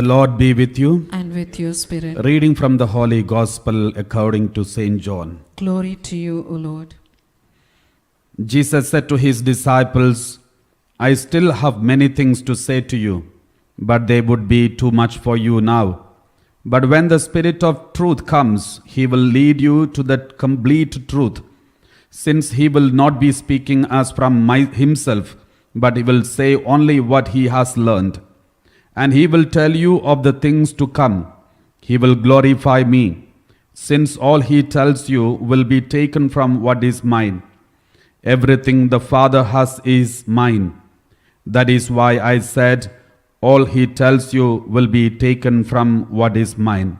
The Lord be with you. And with your spirit. Reading from the Holy Gospel according to St. John. Glory to you, O Lord. Jesus said to his disciples, I still have many things to say to you, but they would be too much for you now. But when the Spirit of truth comes, he will lead you to the complete truth, since he will not be speaking as from himself, but he will say only what he has learned. And he will tell you of the things to come. He will glorify me, since all he tells you will be taken from what is mine. Everything the Father has is mine. That is why I said, all he tells you will be taken from what is mine.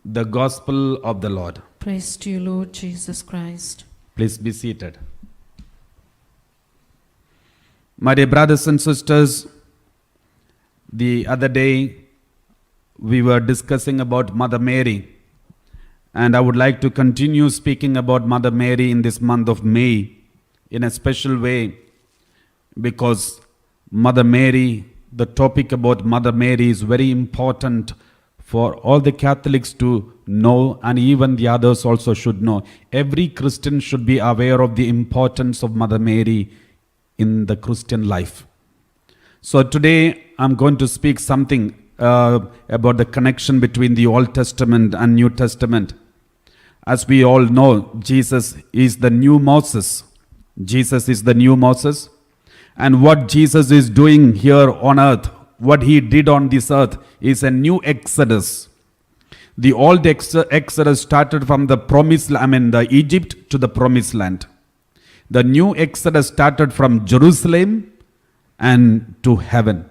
The Gospel of the Lord. Praise to you, Lord Jesus Christ. Please be seated. My dear brothers and sisters, the other day we were discussing about Mother Mary, and I would like to continue speaking about Mother Mary in this month of May in a special way, because Mother Mary, the topic about Mother Mary is very important for all the Catholics to know, and even the others also should know. Every Christian should be aware of the importance of Mother Mary in the Christian life. So today I'm going to speak something about the connection between the Old Testament and New Testament. As we all know, Jesus is the new Moses. Jesus is the new Moses. And what Jesus is doing here on earth, what he did on this earth, is a new Exodus. The old Exodus started from the the Egypt to the promised land. The new Exodus started from Jerusalem and to heaven.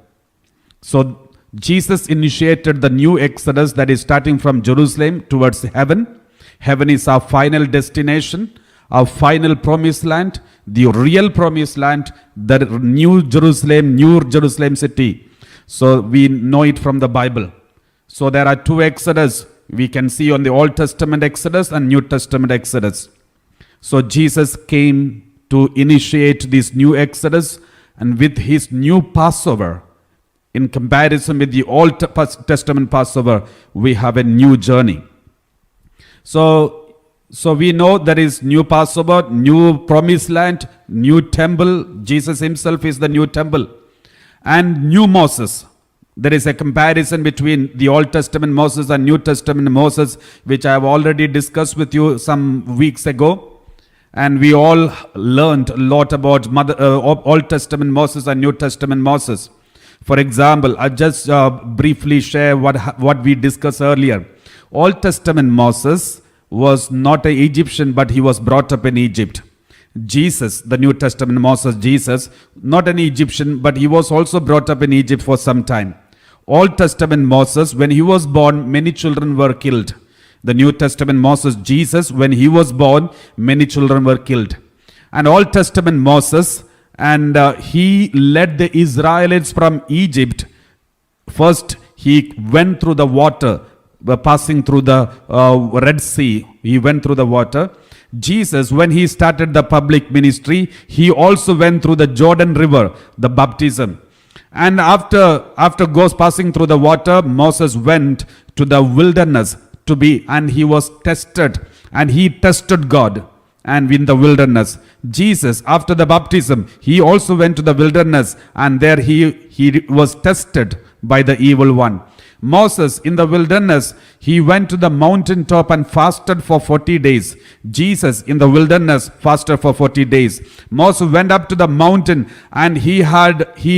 So Jesus initiated the new Exodus that is starting from Jerusalem towards heaven. Heaven is our final destination, our final promised land, the real promised land, the new Jerusalem city. So we know it from the Bible. So there are two Exodus we can see on the Old Testament Exodus and New Testament Exodus. So Jesus came to initiate this new Exodus, and with his new Passover, in comparison with the Old Testament Passover, we have a new journey. So we know there is new Passover, new promised land, new temple. Jesus himself is the new temple. And new Moses. There is a comparison between the Old Testament Moses and New Testament Moses, which I have already discussed with you some weeks ago. And we all learned a lot about Old Testament Moses and New Testament Moses. For example, I'll just briefly share what we discussed earlier. Old Testament Moses was not an Egyptian, but he was brought up in Egypt. Jesus, the New Testament Moses, Jesus, not an Egyptian, but he was also brought up in Egypt for some time. Old Testament Moses, when he was born, many children were killed. The New Testament Moses, Jesus, when he was born, many children were killed. And Old Testament Moses, and he led the Israelites from Egypt. First, he went through the water, passing through the Red Sea. He went through the water. Jesus, when he started the public ministry, he also went through the Jordan River, the baptism. And after passing through the water, Moses went to the wilderness and he was tested, and he tested God. And in the wilderness, Jesus, after the baptism, he also went to the wilderness, and there he was tested by the evil one. Moses, in the wilderness, he went to the mountaintop and fasted for 40 days. Jesus, in the wilderness, fasted for 40 days. Moses went up to the mountain, and he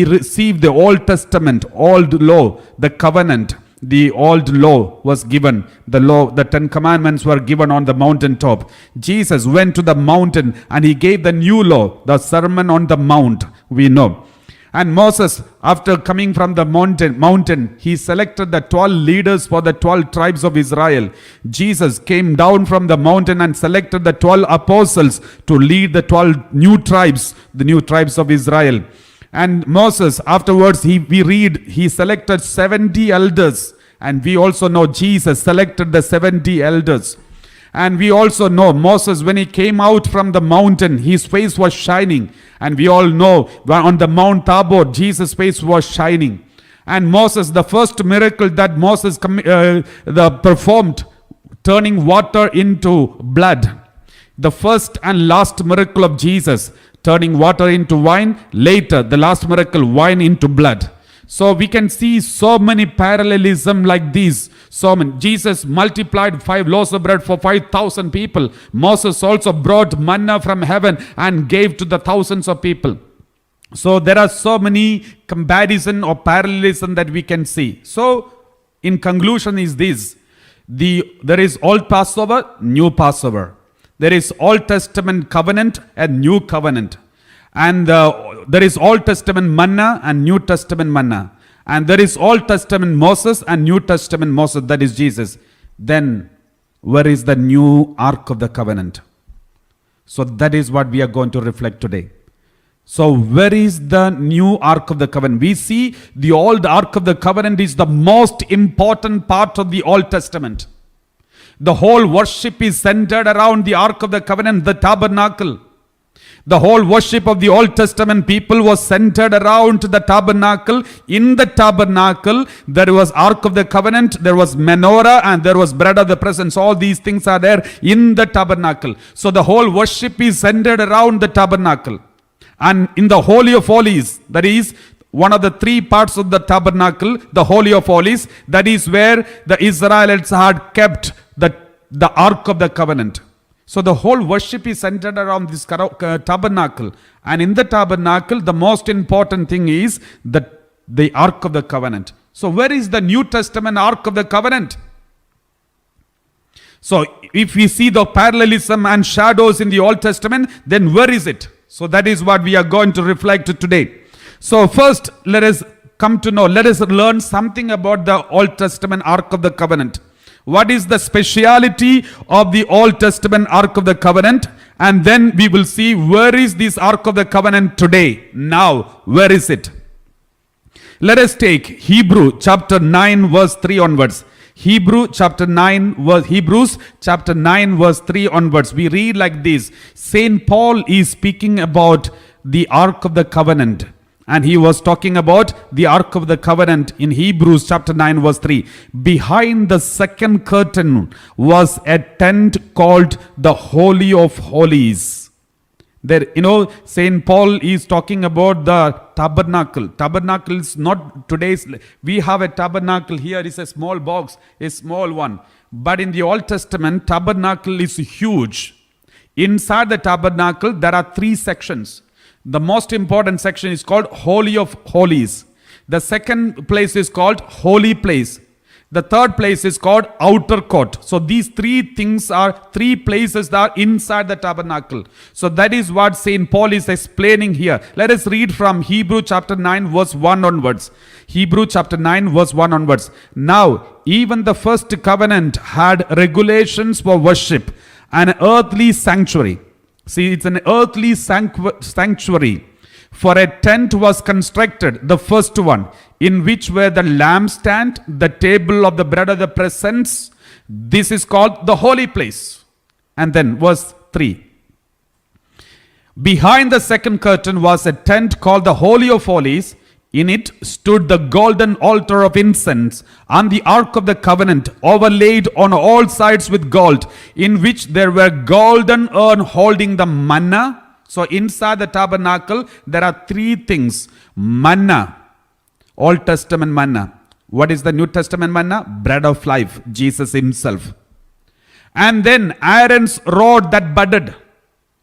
received the Old Testament, old law, the covenant. The old law was given. The law, the 10 commandments were given on the mountaintop. Jesus went to the mountain and he gave the new law, the Sermon on the Mount, we know. And Moses, after coming from the mountain, he selected the 12 leaders for the 12 tribes of Israel. Jesus came down from the mountain and selected the 12 apostles to lead the 12 new tribes, the new tribes of Israel. And Moses, afterwards, we read, he selected 70 elders. And we also know Jesus selected the 70 elders. And we also know Moses, when he came out from the mountain, his face was shining. And we all know on the Mount Tabor, Jesus' face was shining. And Moses, the first miracle that Moses performed, turning water into blood. The first and last miracle of Jesus, turning water into wine. Later, the last miracle, wine into blood. So we can see so many parallelism like these. So many. Jesus multiplied 5 loaves of bread for 5,000 people. Moses also brought manna from heaven and gave to the thousands of people. So there are so many comparison or parallelism that we can see. So in conclusion is this: there is Old Passover, New Passover. There is Old Testament covenant and New covenant. And there is Old Testament manna and New Testament manna. And there is Old Testament Moses and New Testament Moses, that is Jesus. Then where is the new Ark of the Covenant? So that is what we are going to reflect today. So where is the new Ark of the Covenant? We see the old Ark of the Covenant is the most important part of the Old Testament. The whole worship is centered around the Ark of the Covenant, the tabernacle. The whole worship of the Old Testament people was centered around the tabernacle. In the tabernacle, there was Ark of the Covenant, there was menorah, and there was bread of the presence. All these things are there in the tabernacle. So the whole worship is centered around the tabernacle. And in the Holy of Holies, that is one of the 3 parts of the tabernacle, the Holy of Holies, that is where the Israelites had kept the Ark of the Covenant. So the whole worship is centered around this tabernacle. And in the tabernacle, the most important thing is the Ark of the Covenant. So where is the New Testament Ark of the Covenant? So if we see the parallelism and shadows in the Old Testament, then where is it? So that is what we are going to reflect today. So first, let us learn something about the Old Testament Ark of the Covenant. What is the speciality of the Old Testament Ark of the Covenant? And then we will see where is this Ark of the Covenant today. Now, where is it? Let us take Hebrews chapter 9 verse 3 onwards. Hebrews chapter 9 verse 3 onwards. We read like this. Saint Paul is speaking about the Ark of the Covenant. And he was talking about the Ark of the Covenant in Hebrews chapter 9 verse 3. Behind the second curtain was a tent called the Holy of Holies. There, Saint Paul is talking about the tabernacle. Tabernacle is not today's. We have a tabernacle here. It's a small box, a small one. But in the Old Testament, tabernacle is huge. Inside the tabernacle, there are 3 sections. The most important section is called Holy of Holies. The second place is called Holy Place. The third place is called Outer Court. So these 3 things are 3 places that are inside the tabernacle. So that is what Saint Paul is explaining here. Let us read from Hebrews chapter 9 verse 1 onwards. Hebrews chapter 9 verse 1 onwards. Now, even the first covenant had regulations for worship, an earthly sanctuary. See, it's an earthly sanctuary. For a tent was constructed, the first one, in which were the lampstand, the table of the bread of the presence. This is called the holy place. And then verse 3. Behind the second curtain was a tent called the Holy of Holies. In it stood the golden altar of incense and the Ark of the Covenant, overlaid on all sides with gold, in which there were golden urn holding the manna. So inside the tabernacle, there are 3 things. Manna, Old Testament manna. What is the New Testament manna? Bread of life, Jesus himself. And then Aaron's rod that budded.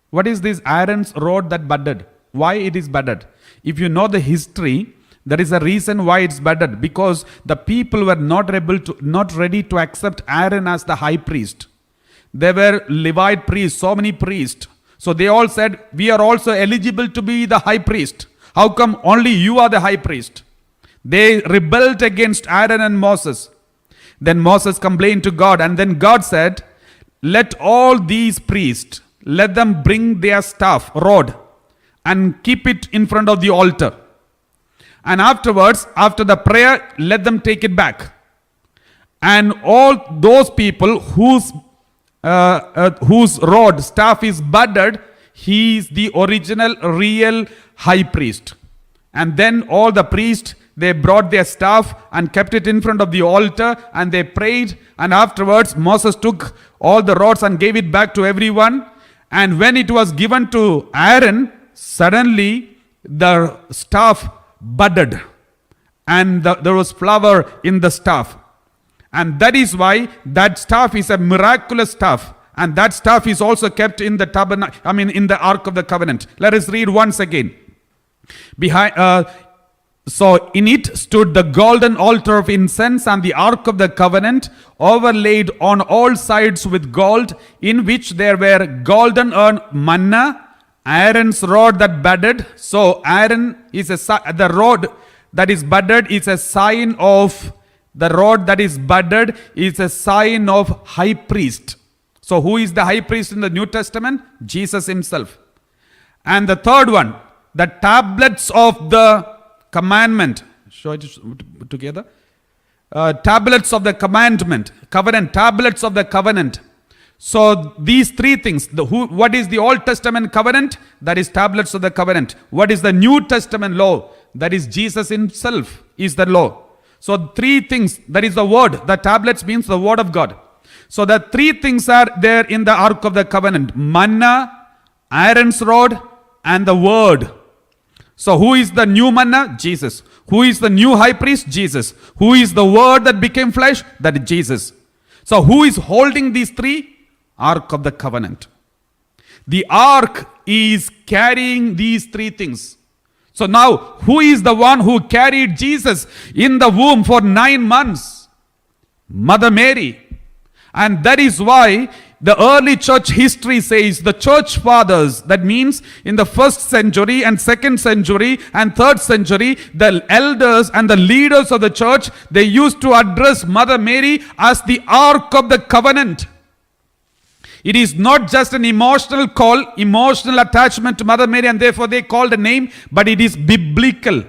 What is this Aaron's rod that budded? Why it is budded? If you know the history, there is a reason why it's budded. Because the people were not ready to accept Aaron as the high priest. There were Levite priests, so many priests. So they all said, we are also eligible to be the high priest. How come only you are the high priest? They rebelled against Aaron and Moses. Then Moses complained to God, and then God said, let all these priests, let them bring their staff, rod, and keep it in front of the altar. And afterwards, after the prayer, let them take it back. And all those people whose rod, staff is budded, he is the original, real high priest. And then all the priests they brought their staff and kept it in front of the altar and they prayed. And afterwards, Moses took all the rods and gave it back to everyone. And when it was given to Aaron, suddenly the staff budded and there was flower in the staff. And that is why that staff is a miraculous staff. And that staff is also kept in the in the Ark of the Covenant. Let us read once again. So in it stood the golden altar of incense and the Ark of the Covenant, overlaid on all sides with gold, in which there were golden manna, Aaron's rod that budded. So Aaron is the rod that is budded is a sign of the rod that is budded is a sign of high priest. So who is the high priest in the New Testament? Jesus himself. And the third one, the tablets of the commandment. Show it together. Tablets of the covenant. Tablets of the covenant. So these three things. What is the Old Testament covenant? That is tablets of the covenant. What is the New Testament law? That is Jesus himself is the law. So three things. That is the word. The tablets means the word of God. So the three things are there in the Ark of the Covenant. Manna, Aaron's rod, and the word. So who is the new manna? Jesus. Who is the new high priest? Jesus. Who is the word that became flesh? That is Jesus. So who is holding these three? Ark of the Covenant. The ark is carrying these three things. So now, who is the one who carried Jesus in the womb for 9 months? Mother Mary. And that is why the early church history says the church fathers, that means in the 1st century and 2nd century and 3rd century, the elders and the leaders of the church, they used to address Mother Mary as the Ark of the Covenant. It is not just an emotional call, emotional attachment to Mother Mary, and therefore they called a name, but it is biblical.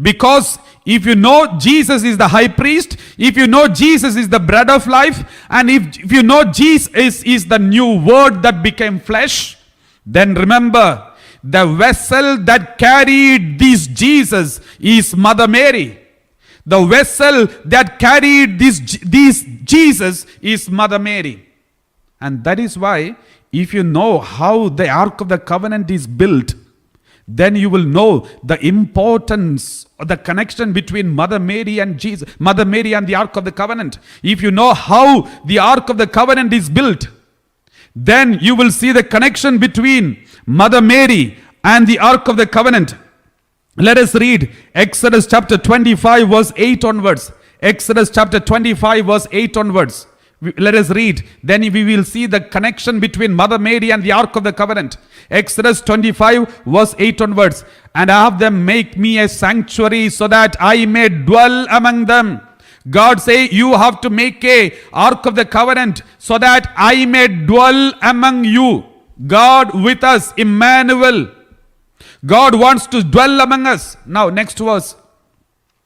Because if you know Jesus is the high priest, if you know Jesus is the bread of life, and if you know Jesus is the new word that became flesh, then remember, the vessel that carried this Jesus is Mother Mary. The vessel that carried this Jesus is Mother Mary. And that is why, if you know how the Ark of the Covenant is built, then you will know the importance of the connection between Mother Mary and Jesus, Mother Mary and the Ark of the Covenant. If you know how the Ark of the Covenant is built, then you will see the connection between Mother Mary and the Ark of the Covenant. Let us read Exodus chapter 25 verse 8 onwards. Exodus chapter 25 verse 8 onwards. Let us read. Then we will see the connection between Mother Mary and the Ark of the Covenant. Exodus 25 verse 8 onwards. And have them make me a sanctuary so that I may dwell among them. God say, you have to make a Ark of the Covenant so that I may dwell among you. God with us, Emmanuel. God wants to dwell among us. Now next verse.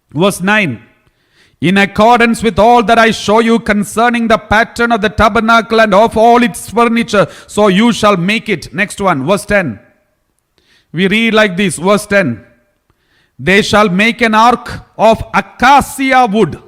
Verse 9. In accordance with all that I show you concerning the pattern of the tabernacle and of all its furniture, so you shall make it. Next one, verse 10. We read like this, verse 10. They shall make an ark of acacia wood.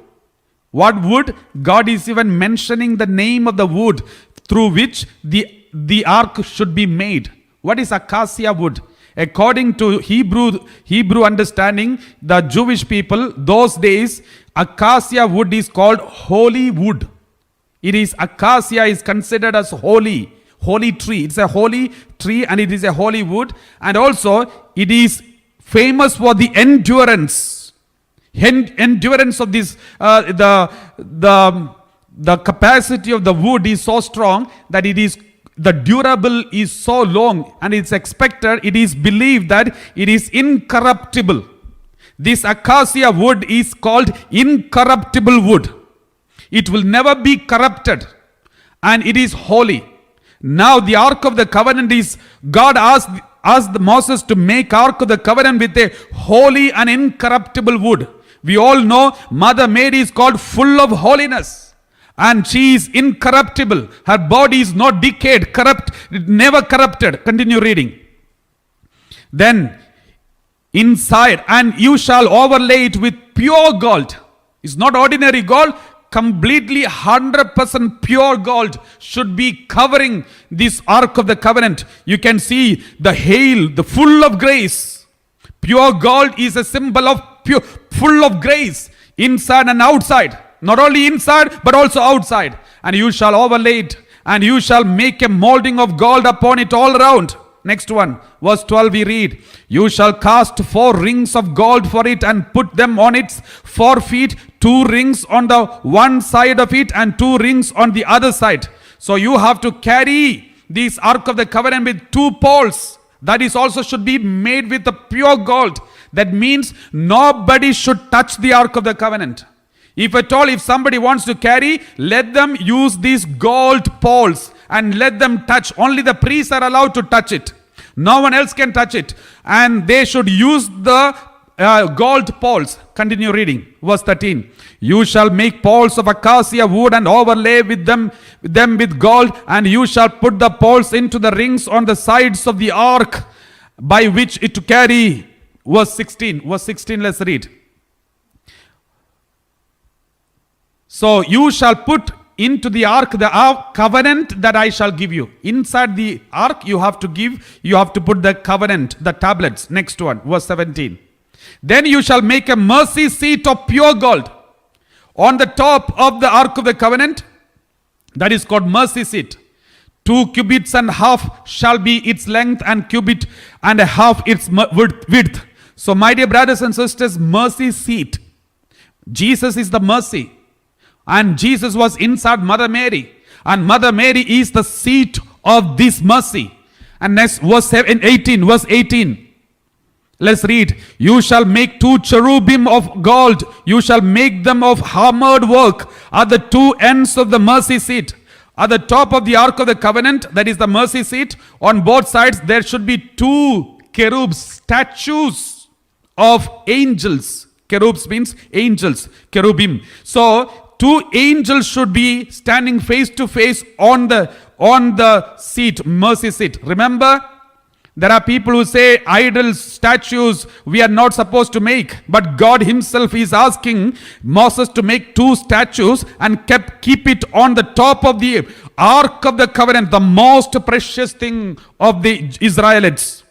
What wood? God is even mentioning the name of the wood through which the ark should be made. What is acacia wood? According to Hebrew understanding, the Jewish people, those days, acacia wood is called holy wood. It is, acacia is considered as holy tree. It's a holy tree and it is a holy wood. And also, it is famous for the endurance of this, the capacity of the wood is so strong that the durable is so long, and it's expected, it is believed that it is incorruptible. This acacia wood is called incorruptible wood. It will never be corrupted, and it is holy. Now the Ark of the Covenant is, God asked Moses to make Ark of the Covenant with a holy and incorruptible wood. We all know Mother Mary is called full of holiness. And she is incorruptible. Her body is not decayed, never corrupted. Continue reading. Then, inside, and you shall overlay it with pure gold. It's not ordinary gold, completely 100% pure gold should be covering this Ark of the Covenant. You can see the hail, the full of grace. Pure gold is a symbol of pure, full of grace, inside and outside. Not only inside, but also outside. And you shall overlay it, and you shall make a molding of gold upon it all around. Next one, verse 12 we read, you shall cast 4 rings of gold for it and put them on its 4 feet, 2 rings on the one side of it and 2 rings on the other side. So you have to carry this Ark of the Covenant with 2 poles. That is also should be made with the pure gold. That means nobody should touch the Ark of the Covenant. If at all, if somebody wants to carry, let them use these gold poles and let them touch. Only the priests are allowed to touch it. No one else can touch it. And they should use the gold poles. Continue reading. Verse 13. You shall make poles of acacia wood and overlay with them with gold, and you shall put the poles into the rings on the sides of the ark by which it to carry. Verse 16. Verse 16, let's read. So you shall put into the ark the covenant that I shall give you. Inside the ark you have to put the covenant, the tablets. Next one, verse 17. Then you shall make a mercy seat of pure gold on the top of the ark of the covenant. That is called mercy seat. 2 cubits and half shall be its length, and cubit and a half its width. So my dear brothers and sisters, mercy seat. Jesus is the mercy. And Jesus was inside Mother Mary. And Mother Mary is the seat of this mercy. And next, verse 18. Verse 18. Let's read. You shall make 2 cherubim of gold. You shall make them of hammered work at the 2 ends of the mercy seat. At the top of the Ark of the Covenant, that is the mercy seat, on both sides there should be 2 cherubs, statues of angels. Cherubs means angels, cherubim. So 2 angels should be standing face to face on the seat, mercy seat. Remember, there are people who say idol statues we are not supposed to make. But God himself is asking Moses to make 2 statues and keep it on the top of the Ark of the Covenant, the most precious thing of the Israelites.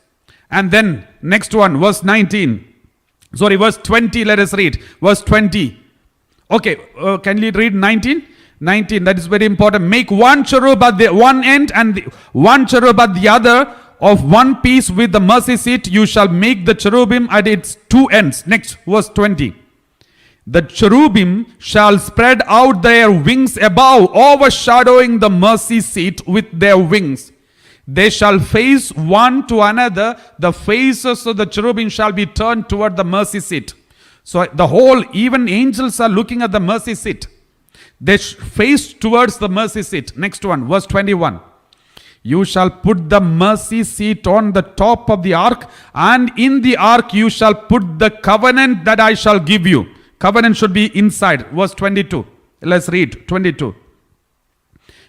And then next one, verse 19. Sorry, verse 20, let us read. Verse 20. Okay, can you read 19? 19, that is very important. Make 1 cherub at the one end and 1 cherub at the other of one piece with the mercy seat. You shall make the cherubim at its 2 ends. Next, verse 20. The cherubim shall spread out their wings above, overshadowing the mercy seat with their wings. They shall face one to another. The faces of the cherubim shall be turned toward the mercy seat. So the whole, even angels are looking at the mercy seat. They face towards the mercy seat. Next one, verse 21. You shall put the mercy seat on the top of the ark, and in the ark you shall put the covenant that I shall give you. Covenant should be inside. Verse 22. Let's read 22.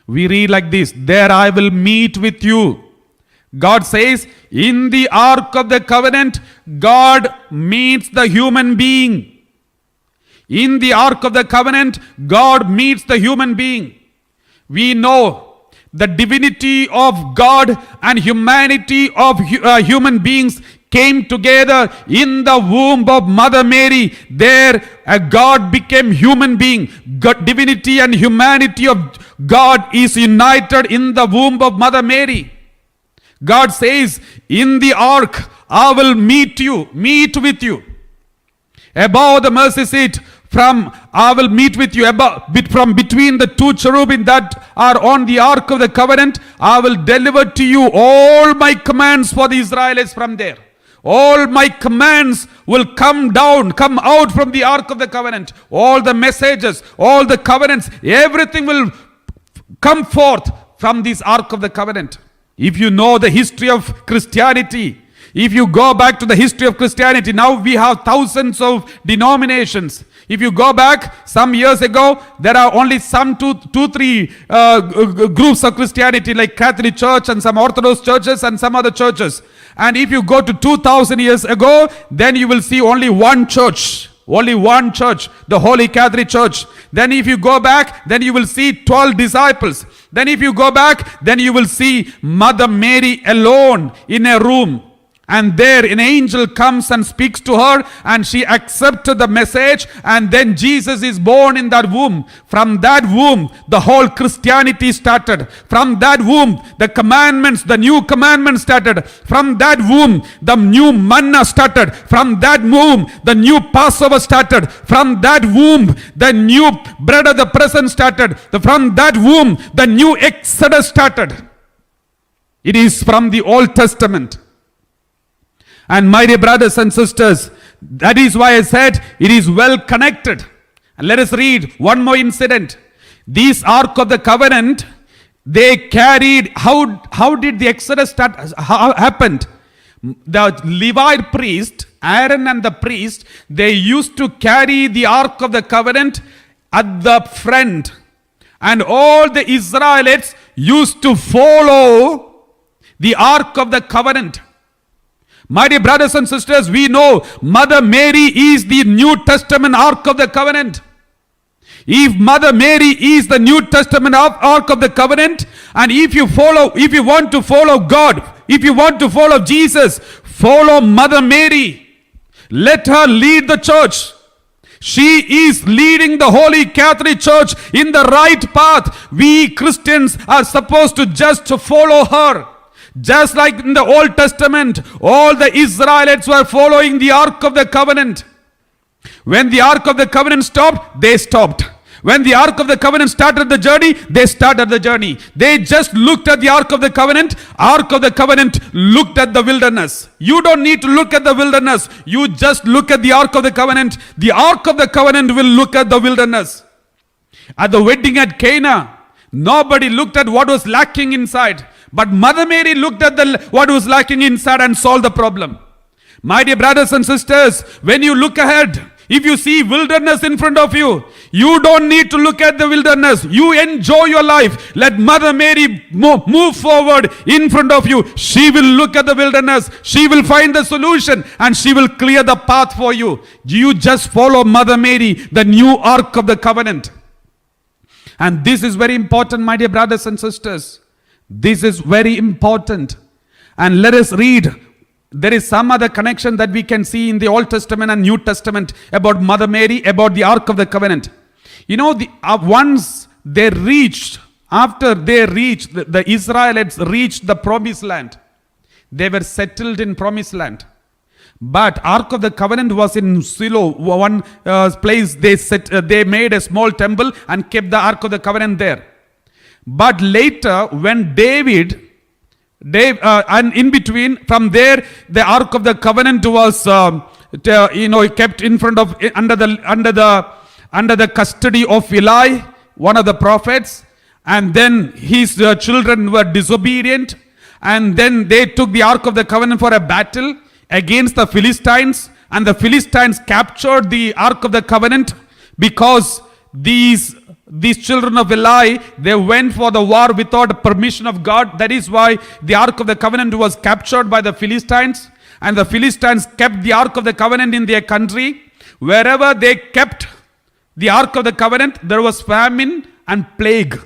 We read like this. There I will meet with you. God says, in the Ark of the Covenant, God meets the human being. In the Ark of the Covenant, God meets the human being. We know the divinity of God and humanity of human beings came together in the womb of Mother Mary. There, God became human being. God, divinity and humanity of God is united in the womb of Mother Mary. God says, in the ark, I will meet with you. Above the mercy seat, I will meet with you from between the 2 cherubim that are on the ark of the covenant. I will deliver to you all my commands for the Israelites from there. All my commands will come out from the ark of the covenant. All the messages, all the covenants, everything will come forth from this ark of the covenant. If you know the history of Christianity, if you go back to the history of Christianity, now we have thousands of denominations. If you go back some years ago, there are only some three groups of Christianity, like Catholic Church and some Orthodox churches and some other churches. And if you go to 2000 years ago, then you will see only one church. Only one church, the Holy Catholic Church. Then if you go back, then you will see 12 disciples. Then if you go back, then you will see Mother Mary alone in a room. And there an angel comes and speaks to her, and she accepted the message, and then Jesus is born in that womb. From that womb, the whole Christianity started. From that womb, the commandments, the new commandments started. From that womb, the new manna started. From that womb, the new Passover started. From that womb, the new bread of the present started. From that womb, the new Exodus started. It is from the Old Testament. And my dear brothers and sisters, that is why I said it is well connected. And let us read one more incident. This Ark of the Covenant, they carried, how did the Exodus start, happened? The Levite priest, Aaron and the priest, they used to carry the Ark of the Covenant at the front. And all the Israelites used to follow the Ark of the Covenant. My dear brothers and sisters, we know Mother Mary is the New Testament Ark of the Covenant. If Mother Mary is the New Testament Ark of the Covenant, and if you want to follow God, if you want to follow Jesus, follow Mother Mary. Let her lead the church. She is leading the Holy Catholic Church in the right path. We Christians are supposed to just follow her. Just like in the Old Testament, all the Israelites were following the Ark of the Covenant. When the Ark of the Covenant stopped, they stopped. When the Ark of the Covenant started the journey, they started the journey. They just looked at the Ark of the Covenant. Ark of the Covenant looked at the wilderness. You don't need to look at the wilderness. You just look at the Ark of the Covenant. The Ark of the Covenant will look at the wilderness. At the wedding at Cana, nobody looked at what was lacking inside. But Mother Mary looked at what was lacking inside and solved the problem. My dear brothers and sisters, when you look ahead, if you see wilderness in front of you, you don't need to look at the wilderness. You enjoy your life. Let Mother Mary move forward in front of you. She will look at the wilderness. She will find the solution and she will clear the path for you. You just follow Mother Mary, the new Ark of the Covenant. And this is very important, my dear brothers and sisters. This is very important. And let us read. There is some other connection that we can see in the Old Testament and New Testament about Mother Mary, about the Ark of the Covenant. You know, once they reached, after they reached, the Israelites reached the promised land. They were settled in promised land. But Ark of the Covenant was in Shiloh, one place they made a small temple and kept the Ark of the Covenant there. But later, when David, and in between, from there, the Ark of the Covenant was, kept in front of, under the custody of Eli, one of the prophets. And then his children were disobedient. And then they took the Ark of the Covenant for a battle against the Philistines. And the Philistines captured the Ark of the Covenant because these children of Eli, they went for the war without permission of God. That is why the Ark of the Covenant was captured by the Philistines. And the Philistines kept the Ark of the Covenant in their country. Wherever they kept the Ark of the Covenant, there was famine and plague.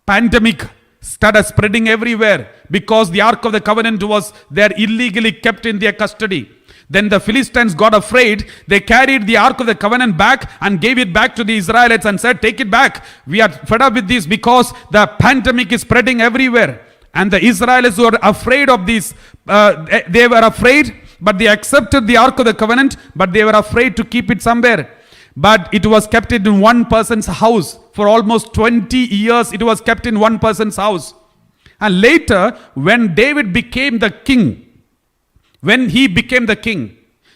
Pandemic started spreading everywhere because the Ark of the Covenant was there illegally kept in their custody. Then the Philistines got afraid. They carried the Ark of the Covenant back and gave it back to the Israelites and said, take it back. We are fed up with this because the pandemic is spreading everywhere. And the Israelites were afraid of this. They were afraid, but they accepted the Ark of the Covenant, but they were afraid to keep it somewhere. But it was kept in one person's house. For almost 20 years, it was kept in one person's house. And later, when David became the king,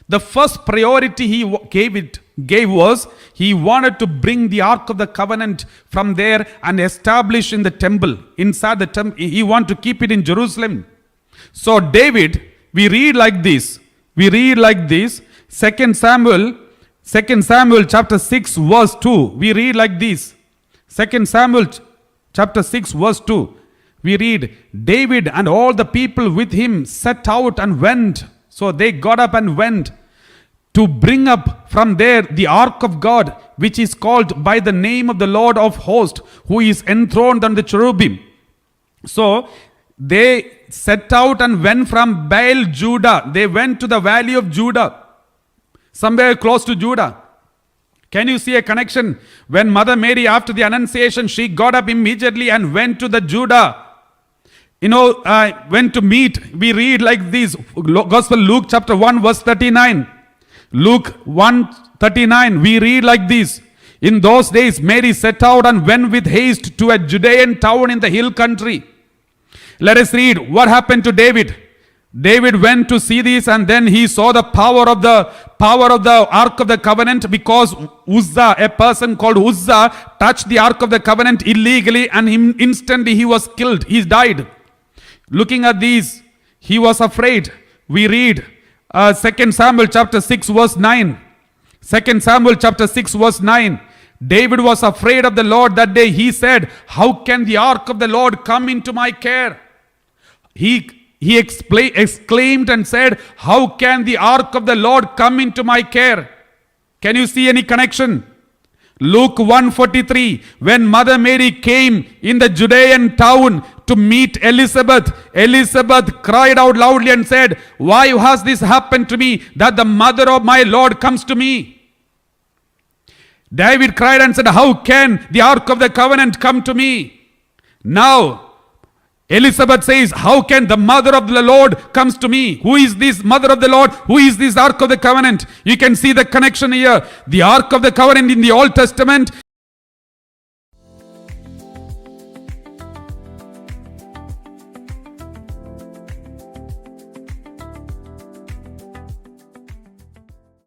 the first priority he gave was he wanted to bring the Ark of the Covenant from there and establish in the temple. Inside the temple, he wanted to keep it in Jerusalem. So David, we read like this. 2 Samuel 2 Samuel chapter 6 verse 2. We read like this. 2 Samuel chapter 6 verse 2. We read, David and all the people with him set out and went. So they got up and went to bring up from there the ark of God, which is called by the name of the Lord of hosts, who is enthroned on the cherubim. So they set out and went from Baal, Judah. They went to the valley of Judah, somewhere close to Judah. Can you see a connection? When Mother Mary, after the Annunciation, she got up immediately and went to the Judah. Went to meet. We read like this, Gospel Luke chapter 1 verse 39. Luke 1:39, we read like this. In those days, Mary set out and went with haste to a Judean town in the hill country. Let us read what happened to David. David went to see this, and then he saw the power of the Ark of the Covenant, because Uzzah, a person called Uzzah, touched the Ark of the Covenant illegally, and instantly he was killed. He died. Looking at these, he was afraid. We read 2 Samuel chapter 6 verse 9. 2 Samuel chapter 6 verse 9. David was afraid of the Lord that day. He said, how can the ark of the Lord come into my care? He exclaimed and said, how can the ark of the Lord come into my care? Can you see any connection? Luke 1:43, when Mother Mary came in the Judean town to meet Elizabeth, Elizabeth cried out loudly and said, why has this happened to me, that the mother of my Lord comes to me? David cried and said, how can the Ark of the Covenant come to me? Now, Elizabeth says, how can the mother of the Lord comes to me? Who is this mother of the Lord? Who is this Ark of the Covenant? You can see the connection here. The Ark of the Covenant in the Old Testament